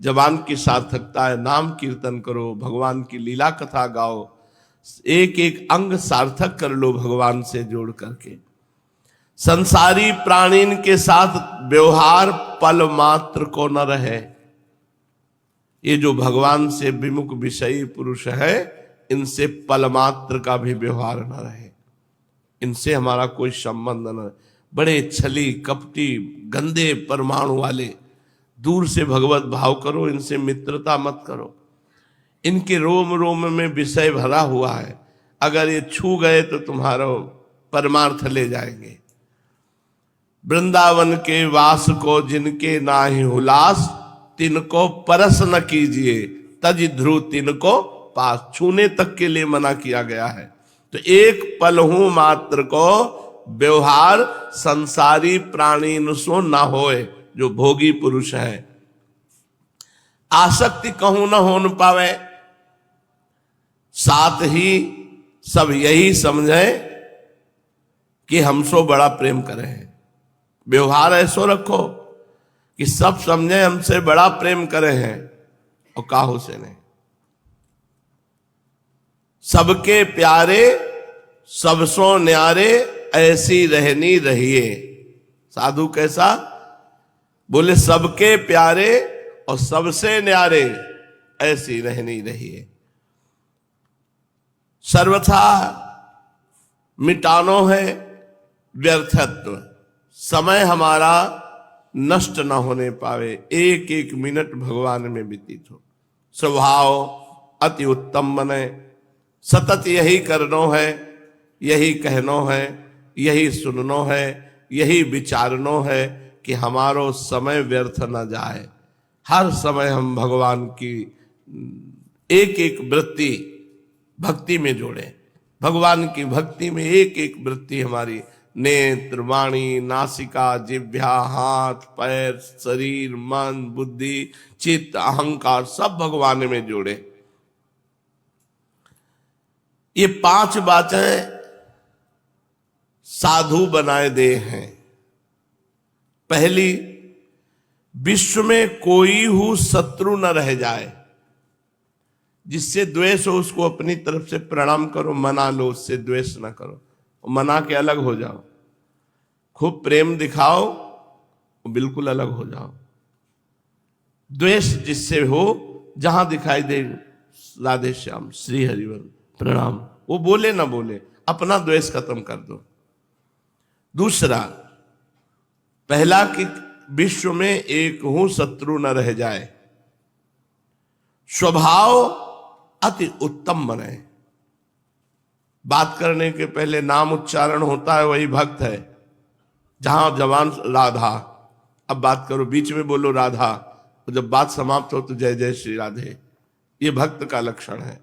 जबान की सार्थकता है, नाम कीर्तन करो, भगवान की लीला कथा गाओ, एक एक अंग सार्थक कर लो भगवान से जोड़ करके। संसारी प्राणीन के साथ व्यवहार पल मात्र को न रहे। ये जो भगवान से विमुख विषयी पुरुष है, इनसे पल मात्र का भी व्यवहार न रहे, इनसे हमारा कोई संबंध न। बड़े छली कपटी गंदे परमाणु वाले, दूर से भगवत भाव करो, इनसे मित्रता मत करो। इनके रोम रोम में विषय भरा हुआ है, अगर ये छू गए तो तुम्हारा परमार्थ ले जाएंगे। वृंदावन के वास को जिनके नाहि हुलास, तिनको परस न कीजिए, तज ध्रुव तिनको पास। छूने तक के लिए मना किया गया है। तो एक पल हूं मात्र को व्यवहार संसारी प्राणी सो न होए, जो भोगी पुरुष है। आसक्ति कहूं न हो न पावे, साथ ही सब यही समझे कि हमसे बड़ा प्रेम करें। व्यवहार ऐसो रखो कि सब समझे हमसे बड़ा प्रेम करे हैं, और काहू से नहीं। सबके प्यारे सबसो न्यारे, ऐसी रहनी रहिए। साधु कैसा बोले, सबके प्यारे और सबसे न्यारे, ऐसी रहनी रहिए। सर्वथा मिटानो है व्यर्थत्व, समय हमारा नष्ट न होने पावे, एक एक मिनट भगवान में व्यतीत हो। स्वभाव अति उत्तम बने, सतत यही करनो है, यही कहनो है, यही सुननो है, यही विचारनो है कि हमारो समय व्यर्थ न जाए। हर समय हम भगवान की एक एक वृत्ति भक्ति में जोड़े। भगवान की भक्ति में एक एक वृत्ति हमारी नेत्र वाणी नासिका जिह्वा हाथ पैर शरीर मन बुद्धि चित्त अहंकार सब भगवान में जोड़े। ये 5 बातें साधु बनाए दे हैं। पहली, विश्व में कोई हो शत्रु न रह जाए। जिससे द्वेष हो उसको अपनी तरफ से प्रणाम करो, मना लो, उससे द्वेष ना करो, मना के अलग हो जाओ। खूब प्रेम दिखाओ, बिल्कुल अलग हो जाओ। द्वेष जिससे हो, जहां दिखाई दे राधे श्याम श्री हरिवल प्रणाम, वो बोले ना बोले, अपना द्वेष खत्म कर दो। दूसरा, पहला कि विश्व में एक हूं शत्रु न रह जाए। स्वभाव अति उत्तम बने। बात करने के पहले नाम उच्चारण होता है, वही भक्त है। जहां जवान राधा, अब बात करो, बीच में बोलो राधा, तो जब बात समाप्त हो तो जय जय श्री राधे। ये भक्त का लक्षण है।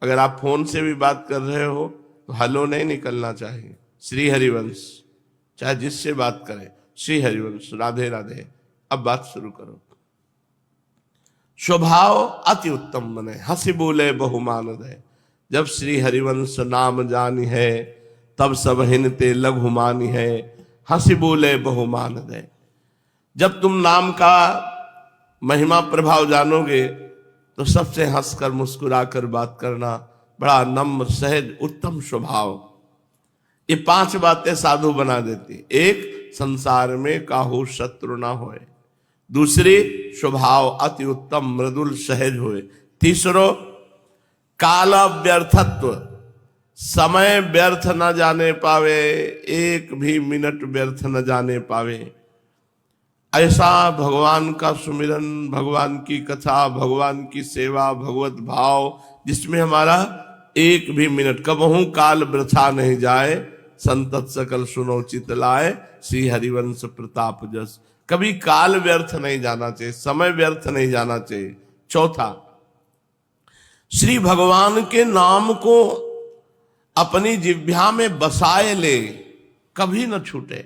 अगर आप फोन से भी बात कर रहे हो तो हलो नहीं निकलना चाहिए। श्री हरिवंश, चाहे जिससे बात करें, श्री हरिवंश राधे राधे, अब बात शुरू करो। स्वभाव अति उत्तम बने, हंसी बोले बहुमान दे। जब श्री हरिवंश नाम जानी है, तब सब हिनते लघु मानी है, हंसी बोले बहुमान दे। जब तुम नाम का महिमा प्रभाव जानोगे तो सबसे हंसकर मुस्कुराकर बात करना, बड़ा नम्र सहज उत्तम स्वभाव। ये 5 बातें साधु बना देती। एक, संसार में काहू शत्रु ना होए। दूसरी, स्वभाव अति उत्तम मृदुल सहज होए। तीसरो, काल व्यर्थत्व, समय व्यर्थ न जाने पावे, एक भी मिनट व्यर्थ न जाने पावे। ऐसा भगवान का सुमिरन, भगवान की कथा, भगवान की सेवा, भगवत भाव, जिसमें हमारा एक भी मिनट कबहू काल वृथा नहीं जाए। संतत सकल सुनो चित लाए, श्री हरिवंश प्रताप जस। कभी काल व्यर्थ नहीं जाना चाहिए, समय व्यर्थ नहीं जाना चाहिए। चौथा, श्री भगवान के नाम को अपनी जिह्वा में बसाए ले, कभी न छूटे।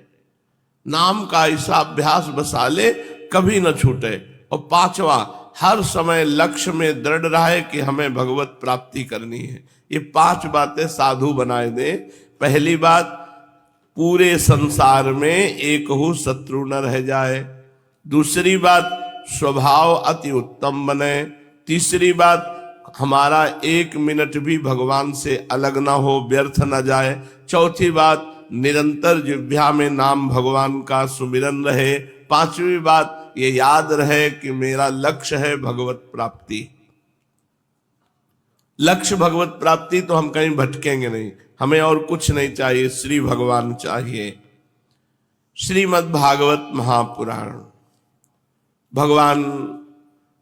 नाम का ऐसा अभ्यास बसा ले, कभी न छूटे। और 5वां, हर समय लक्ष्य में दृढ़ रहे कि हमें भगवत प्राप्ति करनी है। ये 5 बातें साधु बनाए दे। पहली बात, पूरे संसार में एक हूं शत्रु न रह जाए। दूसरी बात, स्वभाव अति उत्तम बने। तीसरी बात, हमारा 1 मिनट भी भगवान से अलग ना हो, व्यर्थ ना जाए। चौथी बात, निरंतर जिह्वा में नाम भगवान का सुमिरन रहे। पांचवी बात, ये याद रहे कि मेरा लक्ष्य है भगवत प्राप्ति। लक्ष्य भगवत प्राप्ति, तो हम कहीं भटकेंगे नहीं। हमें और कुछ नहीं चाहिए, श्री भगवान चाहिए। श्रीमद् भागवत महापुराण, भगवान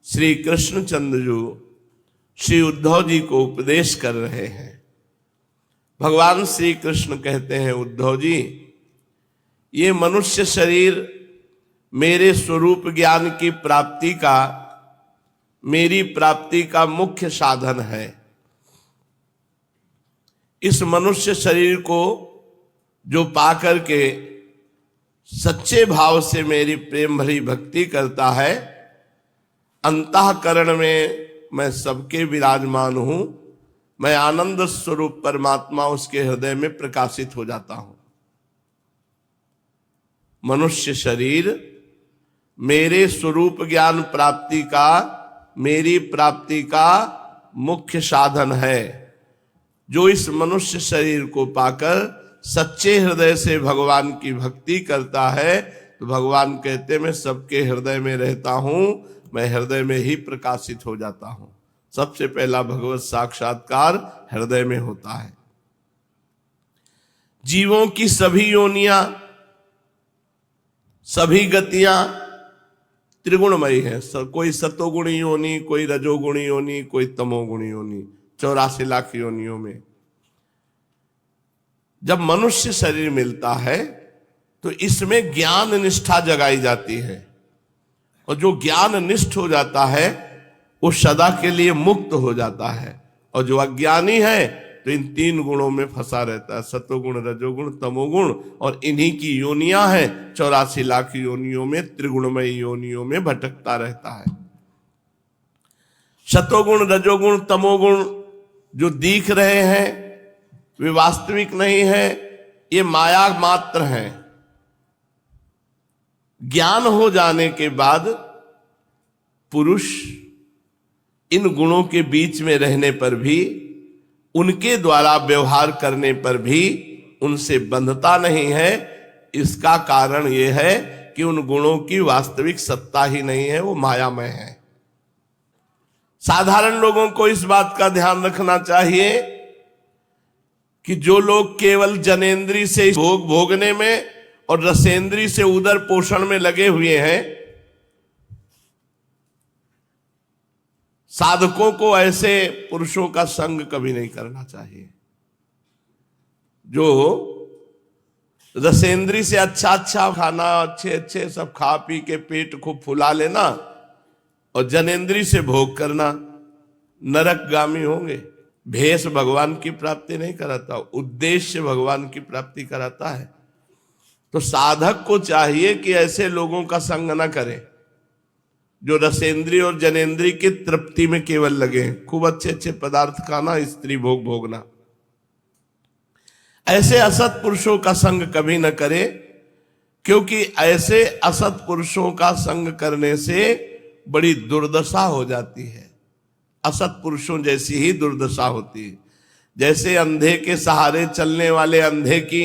श्री कृष्णचंद्र जी श्री उद्धव जी को उपदेश कर रहे हैं। भगवान श्री कृष्ण कहते हैं, उद्धव जी, ये मनुष्य शरीर मेरे स्वरूप ज्ञान की प्राप्ति का, मेरी प्राप्ति का मुख्य साधन है। इस मनुष्य शरीर को जो पाकर के सच्चे भाव से मेरी प्रेम भरी भक्ति करता है, अंतःकरण में मैं सबके विराजमान हूं, मैं आनंद स्वरूप परमात्मा उसके हृदय में प्रकाशित हो जाता हूं। मनुष्य शरीर मेरे स्वरूप ज्ञान प्राप्ति का, मेरी प्राप्ति का मुख्य साधन है। जो इस मनुष्य शरीर को पाकर सच्चे हृदय से भगवान की भक्ति करता है, तो भगवान कहते, मैं सबके हृदय में रहता हूं, मैं हृदय में ही प्रकाशित हो जाता हूं। सबसे पहला भगवत साक्षात्कार हृदय में होता है। जीवों की सभी योनियां, सभी गतियां त्रिगुणमयी है। कोई सतोगुणी योनि, कोई रजोगुणी योनि, कोई तमोगुणी योनि, 84 लाख योनियों में। जब मनुष्य शरीर मिलता है तो इसमें ज्ञान निष्ठा जगाई जाती है, और जो ज्ञान निष्ठ हो जाता है वो सदा के लिए मुक्त हो जाता है। और जो अज्ञानी है तो इन 3 गुणों में फंसा रहता है, सतोगुण, रजोगुण, तमोगुण, और इन्हीं की योनियां हैं। 84 लाख योनियों में, त्रिगुणमय योनियों में भटकता रहता है। सतोगुण, रजोगुण, तमोगुण जो दिख रहे हैं वे वास्तविक नहीं है, ये माया मात्र है। ज्ञान हो जाने के बाद पुरुष इन गुणों के बीच में रहने पर भी, उनके द्वारा व्यवहार करने पर भी उनसे बंधता नहीं है। इसका कारण यह है कि उन गुणों की वास्तविक सत्ता ही नहीं है, वो मायामय है। साधारण लोगों को इस बात का ध्यान रखना चाहिए कि जो लोग केवल जनेंद्री से भोग भोगने में और रसेंद्री से उदर पोषण में लगे हुए हैं, साधकों को ऐसे पुरुषों का संग कभी नहीं करना चाहिए। जो रसेंद्री से अच्छा खाना, अच्छे सब खा पी के पेट खूब फुला लेना, और जनेंद्री से भोग करना, नरकगामी होंगे। भेष भगवान की प्राप्ति नहीं कराता, उद्देश्य भगवान की प्राप्ति कराता है। तो साधक को चाहिए कि ऐसे लोगों का संग न करे जो रसेंद्री और जनेंद्री की तृप्ति में केवल लगे, खूब अच्छे पदार्थ खाना, स्त्री भोग भोगना। ऐसे असत पुरुषों का संग कभी न करे, क्योंकि ऐसे असत पुरुषों का संग करने से बड़ी दुर्दशा हो जाती है। असत पुरुषों जैसी ही दुर्दशा होती है। जैसे अंधे के सहारे चलने वाले अंधे की,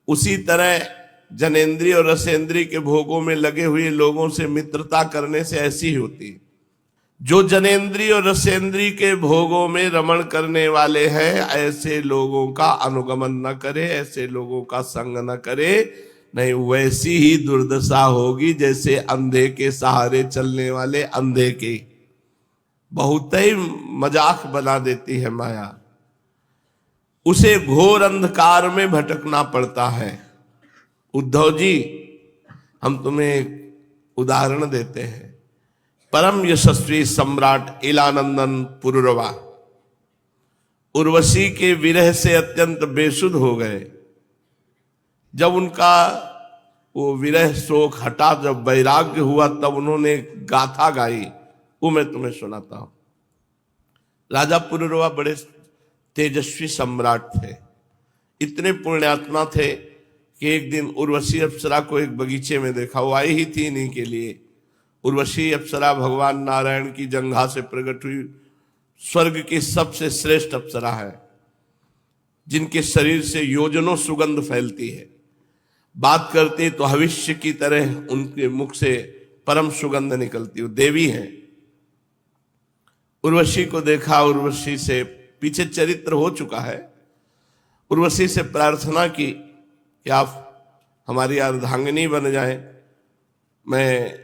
उसी तरह जनेंद्री और रसेंद्री के भोगों में लगे हुए लोगों से मित्रता करने से ऐसी ही होती है। जो जनेंद्री और रसेंद्री के भोगों में रमण करने वाले हैं, ऐसे लोगों का अनुगमन न करे, ऐसे लोगों का संग न करे, नहीं वैसी ही दुर्दशा होगी जैसे अंधे के सहारे चलने वाले अंधे की। बहुत ही मजाक बना देती है माया, उसे घोर अंधकार में भटकना पड़ता है। उद्धव जी, हम तुम्हें एक उदाहरण देते हैं। परम यशस्वी सम्राट इलानंदन पुरुरवा उर्वशी के विरह से अत्यंत बेसुध हो गए। जब उनका वो विरह शोक हटा, जब वैराग्य हुआ, तब उन्होंने गाथा गाई, वो मैं तुम्हें सुनाता हूं। राजा पुरुरवा बड़े तेजस्वी सम्राट थे, इतने पुण्यात्मा थे कि एक दिन उर्वशी अप्सरा को एक बगीचे में देखा। वो आई ही थी इन्हीं के लिए, उर्वशी अप्सरा भगवान नारायण की जंघा से प्रकट हुई स्वर्ग की सबसे श्रेष्ठ अप्सरा है, जिनके शरीर से योजनों सुगंध फैलती है। बात करते तो भविष्य की तरह उनके मुख से परम सुगंध निकलती है। देवी है। उर्वशी को देखा, उर्वशी से पीछे चरित्र हो चुका है। उर्वशी से प्रार्थना की कि आप हमारी अर्धांगिनी बन जाए। मैं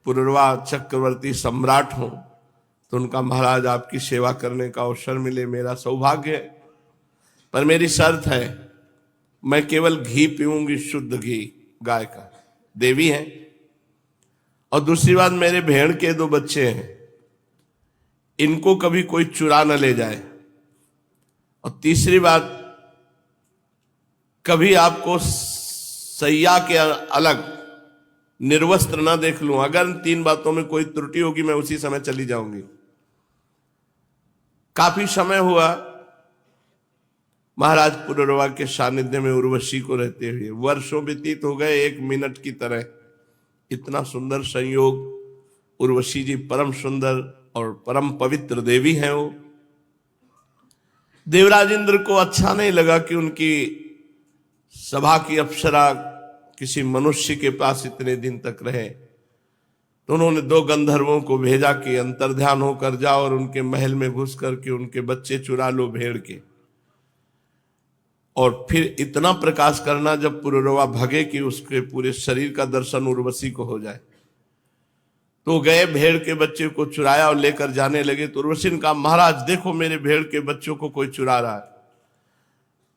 पुनर्वा चक्रवर्ती सम्राट हूं, तो उनका महाराज आपकी सेवा करने का अवसर मिले, मेरा सौभाग्य है। पर मेरी शर्त है, मैं केवल घी पीऊंगी, शुद्ध घी गाय का। देवी है। और दूसरी बात, मेरे भेड़ के 2 बच्चे हैं, इनको कभी कोई चुरा न ले जाए। और तीसरी बात, कभी आपको सैया के अलग निर्वस्त्र ना देख लूं। अगर 3 बातों में कोई त्रुटि होगी, मैं उसी समय चली जाऊंगी। काफी समय हुआ महाराज पुनर्वा के सानिध्य में उर्वशी को रहते हुए। वर्षों व्यतीत हो गए, 1 मिनट की तरह। इतना सुंदर संयोग। उर्वशी जी परम सुंदर और परम पवित्र देवी हैं। वो देवराज इंद्र को अच्छा नहीं लगा कि उनकी सभा की अप्सरा किसी मनुष्य के पास इतने दिन तक रहे, तो उन्होंने 2 गंधर्वों को भेजा कि अंतर्ध्यान होकर जाओ और उनके महल में घुस करके उनके बच्चे चुरा लो भेड़ के, और फिर इतना प्रकाश करना जब पुनर्वा भगे कि उसके पूरे शरीर का दर्शन उर्वशी को हो जाए। तो गए, भेड़ के बच्चे को चुराया और लेकर जाने लगे। तो उर्वशी ने कहा, महाराज देखो मेरे भेड़ के बच्चों को कोई चुरा रहा है।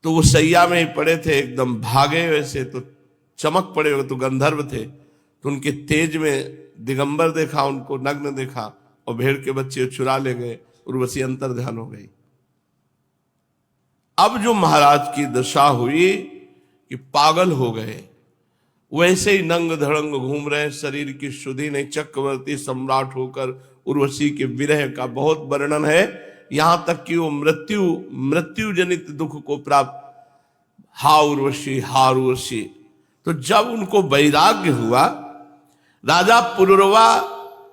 तो वो सैया में ही पड़े थे, एकदम भागे। वैसे तो चमक पड़े हुए, तो गंधर्व थे, तो उनके तेज में दिगंबर देखा, उनको नग्न देखा और भेड़ के बच्चे चुरा ले गए। उर्वशी अंतर्ध्यान हो गई। अब जो महाराज की दशा हुई कि पागल हो गए, वैसे ही नंग धड़ंग घूम रहे, शरीर की शुद्धि नहीं। चक्रवर्ती सम्राट होकर उर्वशी के विरह का बहुत वर्णन है, यहां तक कि वो मृत्यु जनित दुख को प्राप्त। हा उर्वशी, हा उर्वशी। तो जब उनको वैराग्य हुआ, राजा पुनर्वा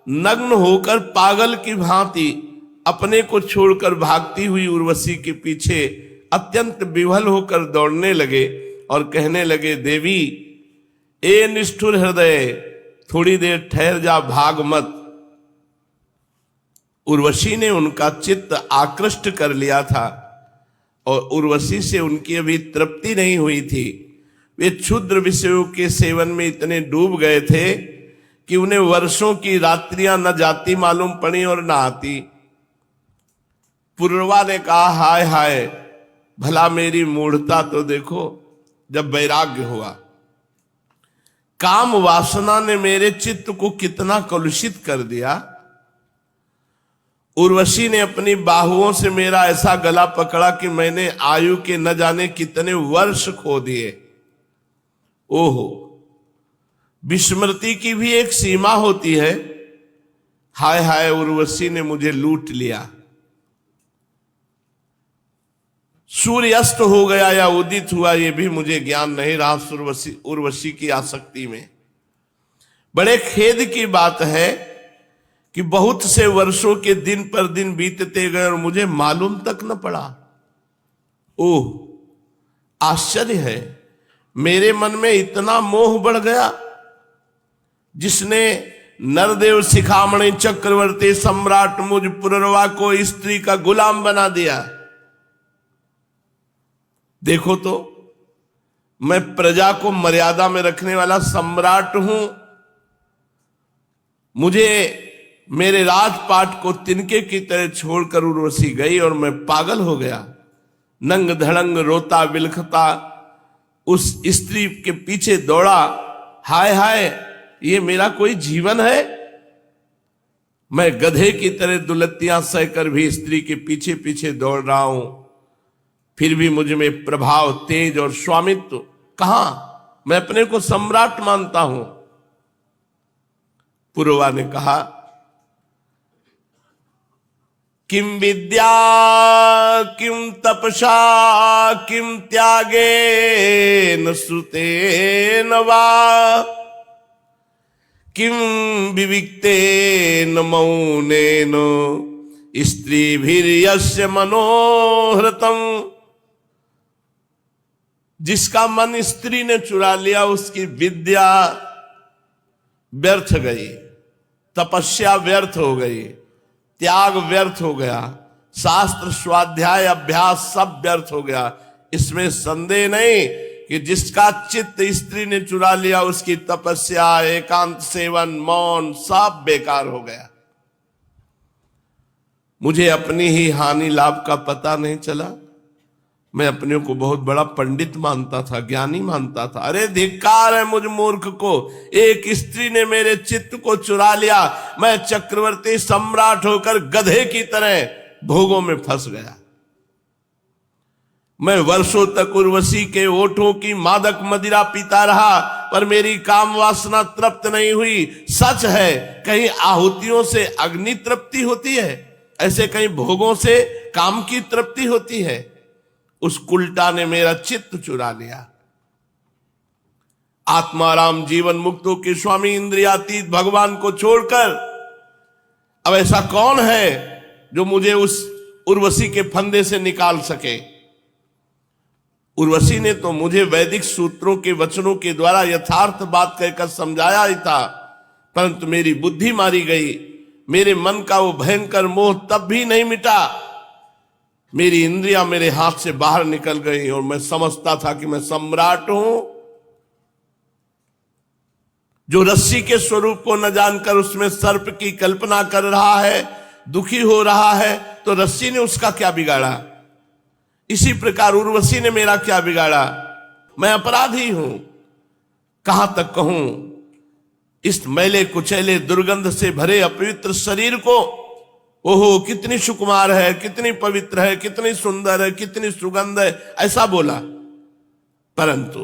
नग्न होकर पागल की भांति अपने को छोड़कर भागती हुई उर्वशी के पीछे अत्यंत विह्वल होकर दौड़ने लगे और कहने लगे, देवी ए निष्ठुर हृदय, थोड़ी देर ठहर जा, भाग मत। उर्वशी ने उनका चित्त आकृष्ट कर लिया था और उर्वशी से उनकी अभी तृप्ति नहीं हुई थी। वे क्षुद्र विषयों के सेवन में इतने डूब गए थे कि उन्हें वर्षों की रात्रियां न जाती मालूम पड़ी और न आती। पुनर्वा ने कहा, हाय हाय, भला मेरी मूढ़ता तो देखो। जब वैराग्य हुआ, काम वासना ने मेरे चित्त को कितना कलुषित कर दिया। उर्वशी ने अपनी बाहुओं से मेरा ऐसा गला पकड़ा कि मैंने आयु के न जाने कितने वर्ष खो दिए। ओहो, विस्मृति की भी एक सीमा होती है। हाय हाय, उर्वशी ने मुझे लूट लिया। सूर्य अस्त हो गया या उदित हुआ, यह भी मुझे ज्ञान नहीं रहा उर्वशी की आसक्ति में। बड़े खेद की बात है कि बहुत से वर्षों के दिन पर दिन बीतते गए और मुझे मालूम तक न पड़ा। ओह, आश्चर्य है, मेरे मन में इतना मोह बढ़ गया जिसने नरदेव शिखामणि चक्रवर्ती सम्राट मुझ पुनर्वा को स्त्री का गुलाम बना दिया। देखो तो, मैं प्रजा को मर्यादा में रखने वाला सम्राट हूं, मुझे मेरे राजपाट को तिनके की तरह छोड़कर उर्वशी गई और मैं पागल हो गया। नंग धड़ंग रोता बिलखता उस स्त्री के पीछे दौड़ा। हाय हाय, ये मेरा कोई जीवन है? मैं गधे की तरह दुलत्तियां सहकर भी स्त्री के पीछे पीछे दौड़ रहा हूं, फिर भी मुझ में प्रभाव, तेज और स्वामित्व कहां? मैं अपने को सम्राट मानता हूं। पुनर्वा ने कहा, किम विद्या किम तपसा किम त्यागे न श्रुते न वा, किम विविक्तेन मौनेन स्त्रीभिर्यस्य मनोहृतम। जिसका मन स्त्री ने चुरा लिया उसकी विद्या व्यर्थ गई, तपस्या व्यर्थ हो गई, त्याग व्यर्थ हो गया, शास्त्र स्वाध्याय अभ्यास सब व्यर्थ हो गया। इसमें संदेह नहीं कि जिसका चित्त स्त्री ने चुरा लिया उसकी तपस्या, एकांत सेवन, मौन सब बेकार हो गया। मुझे अपनी ही हानि लाभ का पता नहीं चला। मैं अपने को बहुत बड़ा पंडित मानता था, ज्ञानी मानता था। अरे धिक्कार है मुझ मूर्ख को, एक स्त्री ने मेरे चित्त को चुरा लिया। मैं चक्रवर्ती सम्राट होकर गधे की तरह भोगों में फंस गया। मैं वर्षों तक उर्वशी के ओठों की मादक मदिरा पीता रहा, पर मेरी काम वासना तृप्त नहीं हुई। सच है, कहीं आहुतियों से अग्नि तृप्ति होती है, ऐसे कहीं भोगों से काम की तृप्ति होती है। उस कुलटा ने मेरा चित्त चुरा लिया। आत्माराम जीवन मुक्तों के स्वामी इंद्रियातीत भगवान को छोड़कर अब ऐसा कौन है जो मुझे उस उर्वशी के फंदे से निकाल सके। उर्वशी ने तो मुझे वैदिक सूत्रों के वचनों के द्वारा यथार्थ बात कहकर समझाया ही था, परंतु मेरी बुद्धि मारी गई। मेरे मन का वो भयंकर मोह तब भी नहीं मिटा। मेरी इंद्रियां मेरे हाथ से बाहर निकल गई और मैं समझता था कि मैं सम्राट हूं। जो रस्सी के स्वरूप को न जानकर उसमें सर्प की कल्पना कर रहा है, दुखी हो रहा है, तो रस्सी ने उसका क्या बिगाड़ा। इसी प्रकार उर्वशी ने मेरा क्या बिगाड़ा। मैं अपराधी हूं। कहां तक कहूं, इस मैले कुचैले दुर्गंध से भरे अपवित्र शरीर को, ओहो कितनी सुकुमार है, कितनी पवित्र है, कितनी सुंदर है, कितनी सुगंध है, ऐसा बोला। परंतु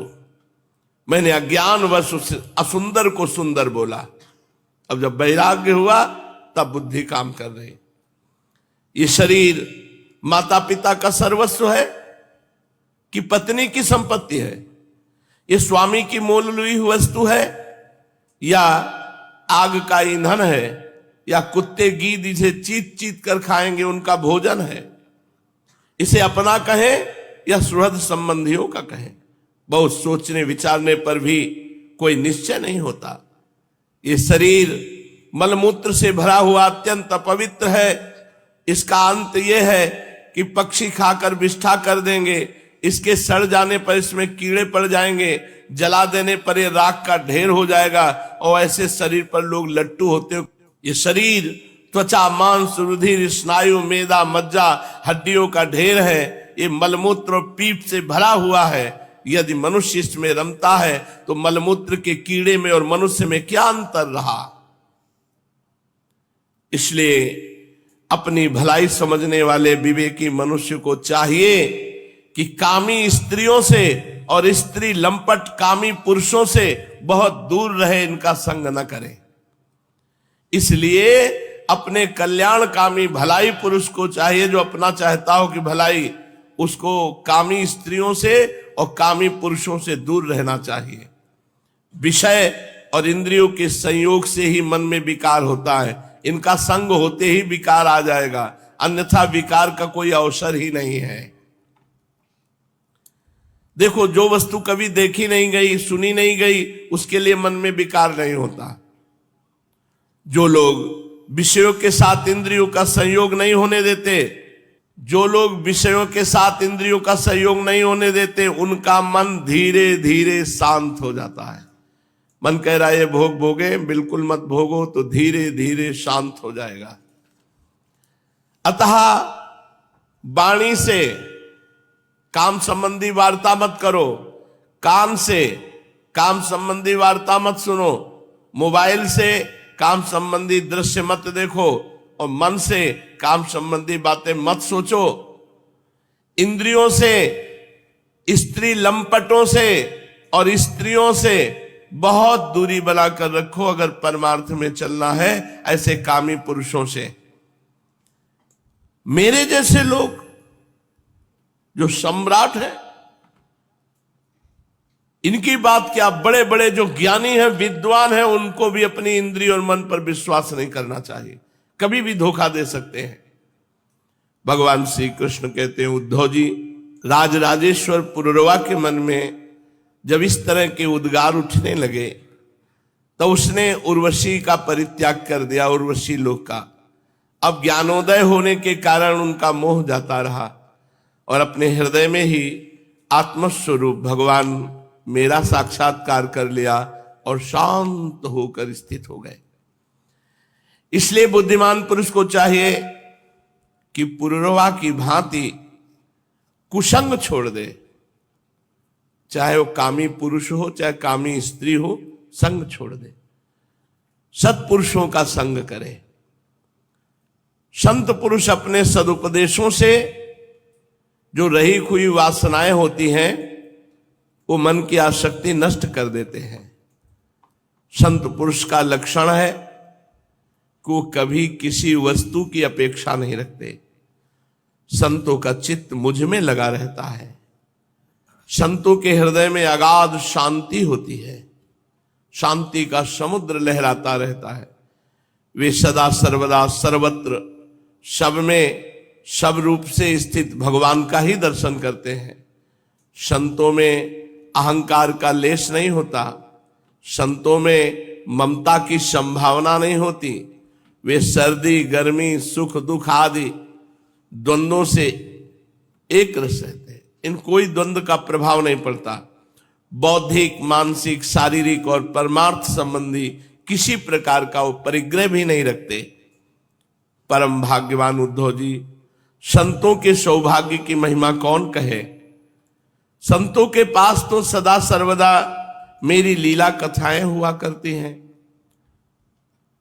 मैंने अज्ञानवश उस असुंदर को सुंदर बोला। अब जब वैराग्य हुआ तब बुद्धि काम कर रही। ये शरीर माता पिता का सर्वस्व है कि पत्नी की संपत्ति है? ये स्वामी की मोल लुई हुई वस्तु है या आग का ईंधन है, या कुत्ते गीद इसे चीत चीत कर खाएंगे उनका भोजन है? इसे अपना कहें या सुहृद संबंधियों का कहें? बहुत सोचने विचारने पर भी कोई निश्चय नहीं होता। ये शरीर मलमूत्र से भरा हुआ अत्यंत अपवित्र है। इसका अंत यह है कि पक्षी खाकर विष्ठा कर देंगे, इसके सड़ जाने पर इसमें कीड़े पड़ जाएंगे, जला देने पर ये राख का ढेर हो जाएगा और ऐसे शरीर पर लोग लट्टू होते हो। ये शरीर त्वचा, मांस, रुधिर, स्नायु, मेदा, मज्जा, हड्डियों का ढेर है। ये मलमूत्र और पीप से भरा हुआ है। यदि मनुष्य इसमें रमता है तो मलमूत्र के कीड़े में और मनुष्य में क्या अंतर रहा। इसलिए अपनी भलाई समझने वाले विवेकी मनुष्य को चाहिए कि कामी स्त्रियों से और स्त्री लंपट कामी पुरुषों से बहुत दूर रहे, इनका संग न करे। इसलिए अपने कल्याणकामी भलाई पुरुष को चाहिए, जो अपना चाहता हो कि भलाई, उसको कामी स्त्रियों से और कामी पुरुषों से दूर रहना चाहिए। विषय और इंद्रियों के संयोग से ही मन में विकार होता है। इनका संग होते ही विकार आ जाएगा, अन्यथा विकार का कोई अवसर ही नहीं है। देखो, जो वस्तु कभी देखी नहीं गई, सुनी नहीं गई, उसके लिए मन में विकार नहीं होता। जो लोग विषयों के साथ इंद्रियों का संयोग नहीं होने देते, जो लोग विषयों के साथ इंद्रियों का संयोग नहीं होने देते, उनका मन धीरे धीरे शांत हो जाता है। मन कह रहा है ये भोग भोगे, बिल्कुल मत भोगो, तो धीरे धीरे शांत हो जाएगा। अतः वाणी से काम संबंधी वार्ता मत करो, कान से काम संबंधी वार्ता मत सुनो, मोबाइल से काम संबंधी दृश्य मत देखो, और मन से काम संबंधी बातें मत सोचो। इंद्रियों से, स्त्री लंपटों से और स्त्रियों से बहुत दूरी बनाकर रखो अगर परमार्थ में चलना है, ऐसे कामी पुरुषों से। मेरे जैसे लोग जो सम्राट है, इनकी बात क्या, बड़े बड़े जो ज्ञानी हैं, विद्वान हैं, उनको भी अपनी इंद्रिय और मन पर विश्वास नहीं करना चाहिए, कभी भी धोखा दे सकते हैं। भगवान श्री कृष्ण कहते हैं, उद्धव जी, राजराजेश्वर पुरुरवा के मन में जब इस तरह के उद्गार उठने लगे तो उसने उर्वशी का परित्याग कर दिया, उर्वशी लोक का। अब ज्ञानोदय होने के कारण उनका मोह जाता रहा और अपने हृदय में ही आत्मस्वरूप भगवान मेरा साक्षात्कार कर लिया और शांत होकर स्थित हो गए। इसलिए बुद्धिमान पुरुष को चाहिए कि पुरुरवा की भांति कुसंग छोड़ दे, चाहे वो कामी पुरुष हो चाहे कामी स्त्री हो, संग छोड़ दे, सत्पुरुषों का संग करे। संत पुरुष अपने सदुपदेशों से जो रही हुई वासनाएं होती हैं वो मन की आसक्ति नष्ट कर देते हैं। संत पुरुष का लक्षण है कि वो कभी किसी वस्तु की अपेक्षा नहीं रखते। संतों का चित्त मुझ में लगा रहता है। संतों के हृदय में अगाध शांति होती है, शांति का समुद्र लहराता रहता है। वे सदा सर्वदा सर्वत्र सब में सब रूप से स्थित भगवान का ही दर्शन करते हैं। संतों में अहंकार का लेश नहीं होता, संतों में ममता की संभावना नहीं होती। वे सर्दी गर्मी सुख दुख आदि द्वंद्वों से एक रस रहते हैं, इन कोई द्वंद्व का प्रभाव नहीं पड़ता। बौद्धिक मानसिक शारीरिक और परमार्थ संबंधी किसी प्रकार का वो परिग्रह भी नहीं रखते। परम भाग्यवान उद्धव जी, संतों के सौभाग्य की महिमा कौन कहे। संतों के पास तो सदा सर्वदा मेरी लीला कथाएं हुआ करती हैं।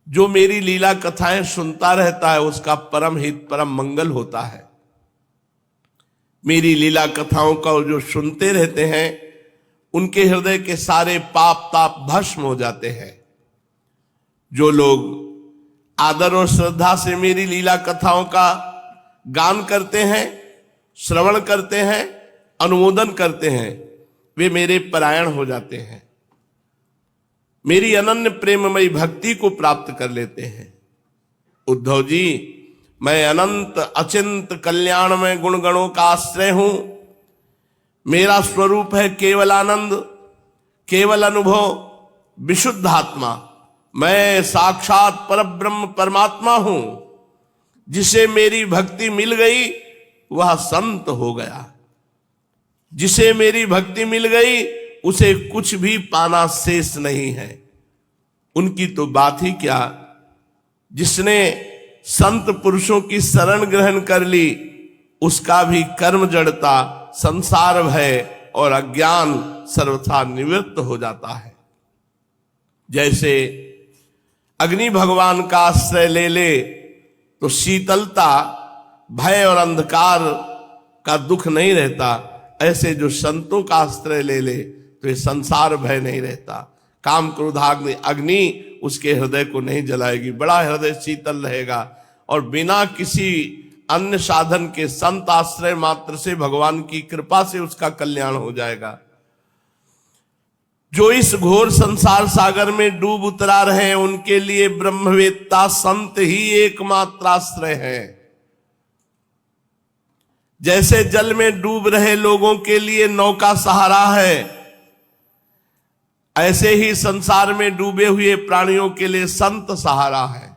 जो मेरी लीला कथाएं सुनता रहता है उसका परम हित परम मंगल होता है। मेरी लीला कथाओं का जो सुनते रहते हैं उनके हृदय के सारे पाप ताप भस्म हो जाते हैं। जो लोग आदर और श्रद्धा से मेरी लीला कथाओं का गान करते हैं, श्रवण करते हैं, अनुमोदन करते हैं, वे मेरे परायण हो जाते हैं, मेरी अनन्य प्रेममयी भक्ति को प्राप्त कर लेते हैं। उद्धव जी, मैं अनंत अचिंत कल्याणमय गुणगणों का आश्रय हूं। मेरा स्वरूप है केवल आनंद, केवल अनुभव, विशुद्ध आत्मा। मैं साक्षात परब्रह्म परमात्मा हूं। जिसे मेरी भक्ति मिल गई वह संत हो गया। जिसे मेरी भक्ति मिल गई उसे कुछ भी पाना शेष नहीं है। उनकी तो बात ही क्या, जिसने संत पुरुषों की शरण ग्रहण कर ली उसका भी कर्म जड़ता, संसार भय और अज्ञान सर्वथा निवृत्त हो जाता है। जैसे अग्नि भगवान का आश्रय ले ले तो शीतलता, भय और अंधकार का दुख नहीं रहता, ऐसे जो संतों का आश्रय ले ले तो ये संसार भय नहीं रहता। काम क्रोधाग्नि अग्नि उसके हृदय को नहीं जलाएगी, बड़ा हृदय शीतल रहेगा और बिना किसी अन्य साधन के संत आश्रय मात्र से भगवान की कृपा से उसका कल्याण हो जाएगा। जो इस घोर संसार सागर में डूब उतरा रहे उनके लिए ब्रह्मवेत्ता संत ही एकमात्र आश्रय है। जैसे जल में डूब रहे लोगों के लिए नौका सहारा है, ऐसे ही संसार में डूबे हुए प्राणियों के लिए संत सहारा है।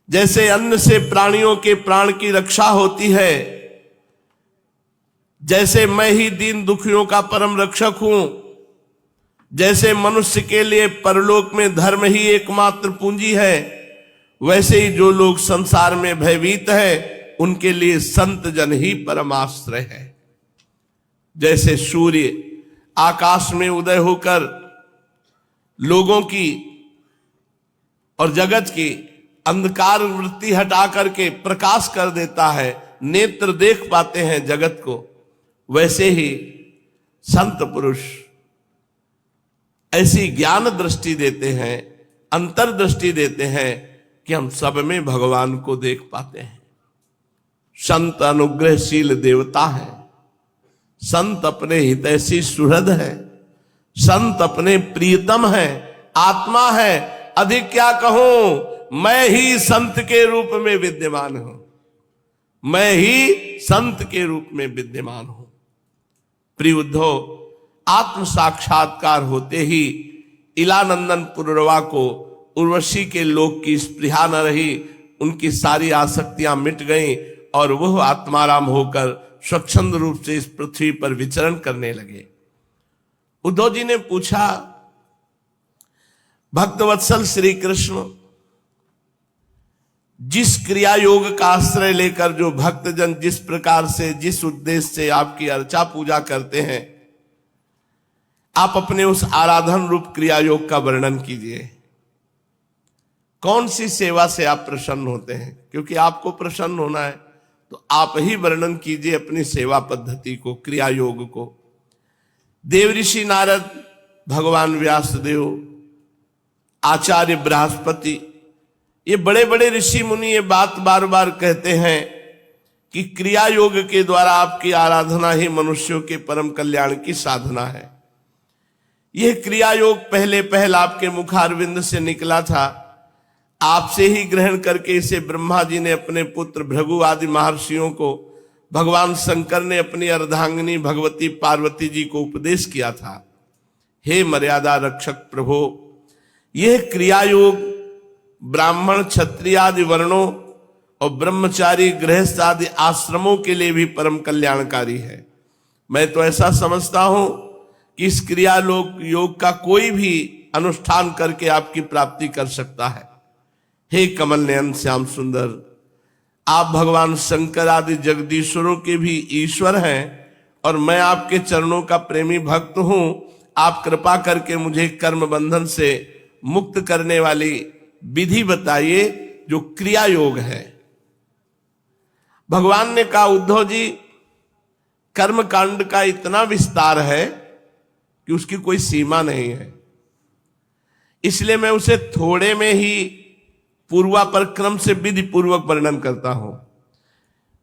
जैसे अन्न से प्राणियों के प्राण की रक्षा होती है, जैसे मैं ही दीन दुखियों का परम रक्षक हूं, जैसे मनुष्य के लिए परलोक में धर्म ही एकमात्र पूंजी है, वैसे ही जो लोग संसार में भयभीत है उनके लिए संत जन ही परमाश्रय है। जैसे सूर्य आकाश में उदय होकर लोगों की और जगत की अंधकार वृत्ति हटा करके प्रकाश कर देता है, नेत्र देख पाते हैं जगत को, वैसे ही संत पुरुष ऐसी ज्ञान दृष्टि देते हैं, अंतर्दृष्टि देते हैं कि हम सब में भगवान को देख पाते हैं। संत अनुग्रहशील देवता है, संत अपने हितैषी सुहृद है, संत अपने प्रियतम है, आत्मा है। अधिक क्या कहूं, मैं ही संत के रूप में विद्यमान हूं, मैं ही संत के रूप में विद्यमान हूं। प्रिय उद्धव, आत्म साक्षात्कार होते ही इलानंदन पुरुरवा को उर्वशी के लोक की स्पृहा न रही, उनकी सारी आसक्तियां मिट गईं और वह आत्माराम होकर स्वच्छंद रूप से इस पृथ्वी पर विचरण करने लगे। उद्धव जी ने पूछा, भक्तवत्सल श्री कृष्ण, जिस क्रिया योग का आश्रय लेकर जो भक्तजन जिस प्रकार से जिस उद्देश्य से आपकी अर्चा पूजा करते हैं, आप अपने उस आराधन रूप क्रिया योग का वर्णन कीजिए। कौन सी सेवा से आप प्रसन्न होते हैं? क्योंकि आपको प्रसन्न होना है तो आप ही वर्णन कीजिए अपनी सेवा पद्धति को, क्रिया योग को। देव ऋषि नारद, भगवान व्यासदेव, आचार्य बृहस्पति, ये बड़े बड़े ऋषि मुनि ये बात बार बार कहते हैं कि क्रिया योग के द्वारा आपकी आराधना ही मनुष्यों के परम कल्याण की साधना है। यह क्रिया योग पहले पहल आपके मुखारविंद से निकला था, आपसे ही ग्रहण करके इसे ब्रह्मा जी ने अपने पुत्र भृगु आदि महर्षियों को, भगवान शंकर ने अपनी अर्धांगिनी भगवती पार्वती जी को उपदेश किया था। हे मर्यादा रक्षक प्रभो, यह क्रिया योग ब्राह्मण क्षत्रिय आदि वर्णों और ब्रह्मचारी गृहस्थ आदि आश्रमों के लिए भी परम कल्याणकारी है। मैं तो ऐसा समझता हूं कि इस क्रिया योग का कोई भी अनुष्ठान करके आपकी प्राप्ति कर सकता है। हे कमल नयन श्याम सुंदर, आप भगवान शंकर आदि जगदीश्वरों के भी ईश्वर हैं और मैं आपके चरणों का प्रेमी भक्त हूं। आप कृपा करके मुझे कर्म बंधन से मुक्त करने वाली विधि बताइए जो क्रिया योग है। भगवान ने कहा, उद्धव जी, कर्म कांड का इतना विस्तार है कि उसकी कोई सीमा नहीं है, इसलिए मैं उसे थोड़े में ही पूर्वापर क्रम से विधि पूर्वक वर्णन करता हूं।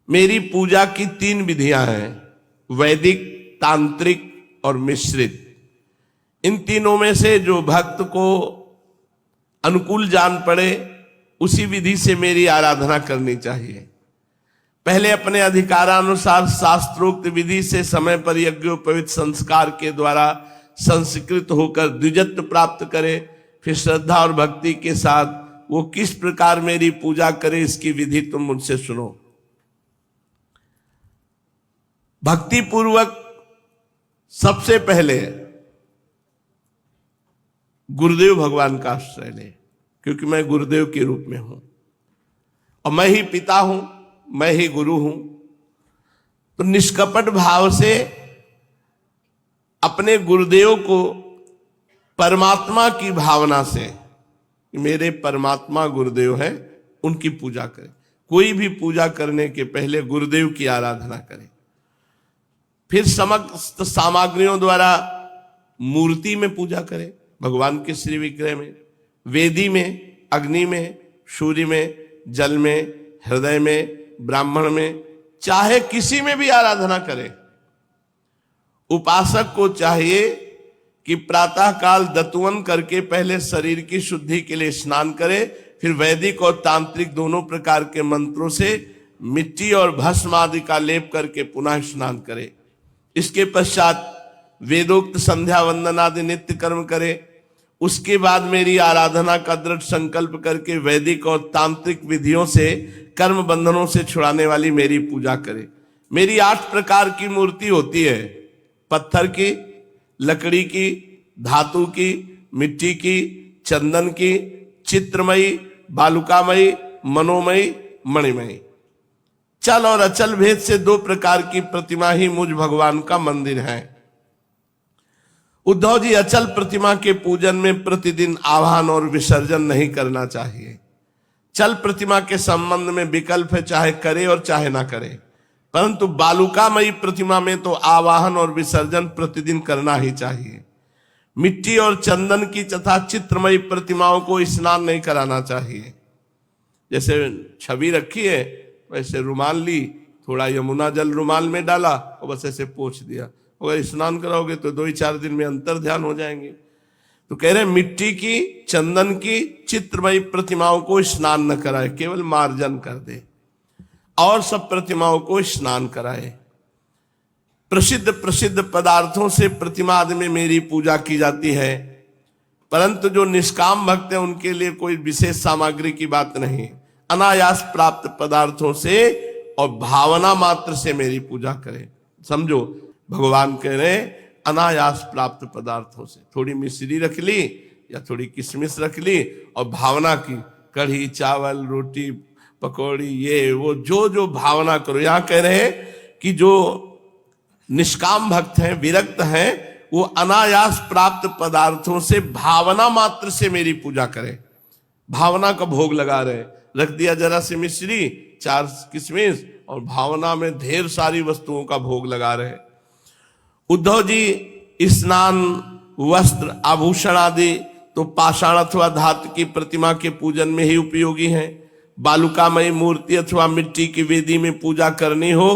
मेरी पूजा की 3 विधियां हैं, वैदिक, तांत्रिक और मिश्रित। इन तीनों में से जो भक्त को अनुकूल जान पड़े उसी विधि से मेरी आराधना करनी चाहिए। पहले अपने अधिकारानुसार शास्त्रोक्त विधि से समय पर यज्ञोपवीत संस्कार के द्वारा संस्कृत होकर द्विजत्व प्राप्त करे, फिर श्रद्धा और भक्ति के साथ वो किस प्रकार मेरी पूजा करे इसकी विधि तुम मुझसे सुनो। भक्ति पूर्वक सबसे पहले गुरुदेव भगवान का आश्रय ले, क्योंकि मैं गुरुदेव के रूप में हूं और मैं ही पिता हूं, मैं ही गुरु हूं। तो निष्कपट भाव से अपने गुरुदेव को परमात्मा की भावना से, मेरे परमात्मा गुरुदेव हैं, उनकी पूजा करें। कोई भी पूजा करने के पहले गुरुदेव की आराधना करें। फिर समस्त सामग्रियों द्वारा मूर्ति में पूजा करें, भगवान के श्री विग्रह में, वेदी में, अग्नि में, सूर्य में, जल में, हृदय में, ब्राह्मण में, चाहे किसी में भी आराधना करें। उपासक को चाहिए कि प्रातः काल दतुवन करके पहले शरीर की शुद्धि के लिए स्नान करे, फिर वैदिक और तांत्रिक दोनों प्रकार के मंत्रों से मिट्टी और भस्म आदि का लेप करके पुनः स्नान करे। इसके पश्चात वेदोक्त संध्या वंदन आदि नित्य कर्म करे। उसके बाद मेरी आराधना का दृढ़ संकल्प करके वैदिक और तांत्रिक विधियों से कर्म बंधनों से छुड़ाने वाली मेरी पूजा करे। मेरी 8 प्रकार की मूर्ति होती है, पत्थर की, लकड़ी की, धातु की, मिट्टी की, चंदन की, चित्रमयी, बालुकामयी, मनोमयी, मणिमयी। चल और अचल भेद से 2 प्रकार की प्रतिमा ही मुझ भगवान का मंदिर है। उद्धव जी, अचल प्रतिमा के पूजन में प्रतिदिन आवाहन और विसर्जन नहीं करना चाहिए। चल प्रतिमा के संबंध में विकल्प है, चाहे करे और चाहे ना करे, परंतु बालुकामयी प्रतिमा में तो आवाहन और विसर्जन प्रतिदिन करना ही चाहिए। मिट्टी और चंदन की तथा चित्रमयी प्रतिमाओं को स्नान नहीं कराना चाहिए। जैसे छवि रखी है वैसे रुमाल ली थोड़ा यमुना जल रुमाल में डाला और बस ऐसे पोंछ दिया। अगर स्नान कराओगे तो 2 ही 4 दिन में अंतर ध्यान हो जाएंगे। तो कह रहे मिट्टी की, चंदन की, चित्रमयी प्रतिमाओं को स्नान न कराए, केवल मार्जन कर दे, और सब प्रतिमाओं को स्नान कराए। प्रसिद्ध प्रसिद्ध पदार्थों से प्रतिमा आदि में मेरी पूजा की जाती है, परंतु जो निष्काम भक्त हैं उनके लिए कोई विशेष सामग्री की बात नहीं। अनायास प्राप्त पदार्थों से और भावना मात्र से मेरी पूजा करें। समझो, भगवान कह रहे अनायास प्राप्त पदार्थों से, थोड़ी मिश्री रख ली या थोड़ी किशमिश रख ली और भावना की, कढ़ी, चावल, रोटी, पकौड़ी, ये वो जो जो भावना करो। यहां कह रहे हैं कि जो निष्काम भक्त हैं, विरक्त हैं, वो अनायास प्राप्त पदार्थों से भावना मात्र से मेरी पूजा करें। भावना का भोग लगा रहे, रख दिया जरा सी मिश्री, 4 किशमिश और भावना में ढेर सारी वस्तुओं का भोग लगा रहे। उद्धव जी, स्नान, वस्त्र, आभूषण आदि तो पाषाण अथवा धातु की प्रतिमा के पूजन में ही उपयोगी हैं। बालुकामयी मूर्ति अथवा मिट्टी की वेदी में पूजा करनी हो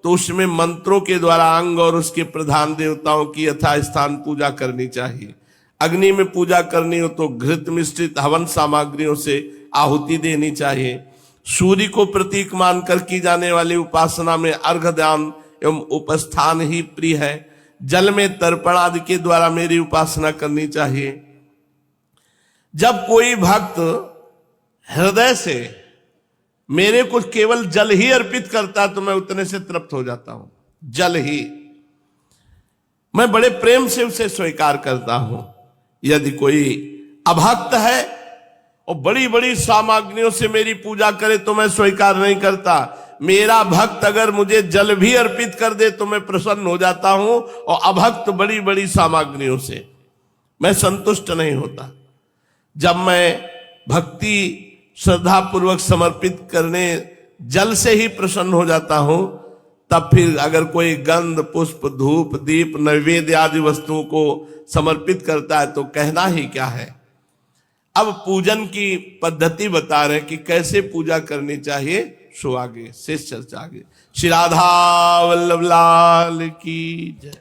तो उसमें मंत्रों के द्वारा अंग और उसके प्रधान देवताओं की यथास्थान पूजा करनी चाहिए। अग्नि में पूजा करनी हो तो घृत मिश्रित हवन सामग्रियों से आहुति देनी चाहिए। सूर्य को प्रतीक मानकर की जाने वाली उपासना में अर्घ्य दान एवं उपस्थान ही प्रिय है। जल में तर्पण आदि के द्वारा मेरी उपासना करनी चाहिए। जब कोई भक्त हृदय से मेरे को केवल जल ही अर्पित करता तो मैं उतने से तृप्त हो जाता हूं। जल ही मैं बड़े प्रेम से उसे स्वीकार करता हूं। यदि कोई अभक्त है और बड़ी बड़ी सामग्रियों से मेरी पूजा करे तो मैं स्वीकार नहीं करता। मेरा भक्त अगर मुझे जल भी अर्पित कर दे तो मैं प्रसन्न हो जाता हूं, और अभक्त बड़ी बड़ी सामग्रियों से मैं संतुष्ट नहीं होता। जब मैं भक्ति श्रद्धा पूर्वक समर्पित करने जल से ही प्रसन्न हो जाता हूं, तब फिर अगर कोई गंध, पुष्प, धूप, दीप, नैवेद्य आदि वस्तुओं को समर्पित करता है तो कहना ही क्या है। अब पूजन की पद्धति बता रहे कि कैसे पूजा करनी चाहिए, सो आगे शेष चर्चा आगे। श्री राधा वल्लभ लाल की जय।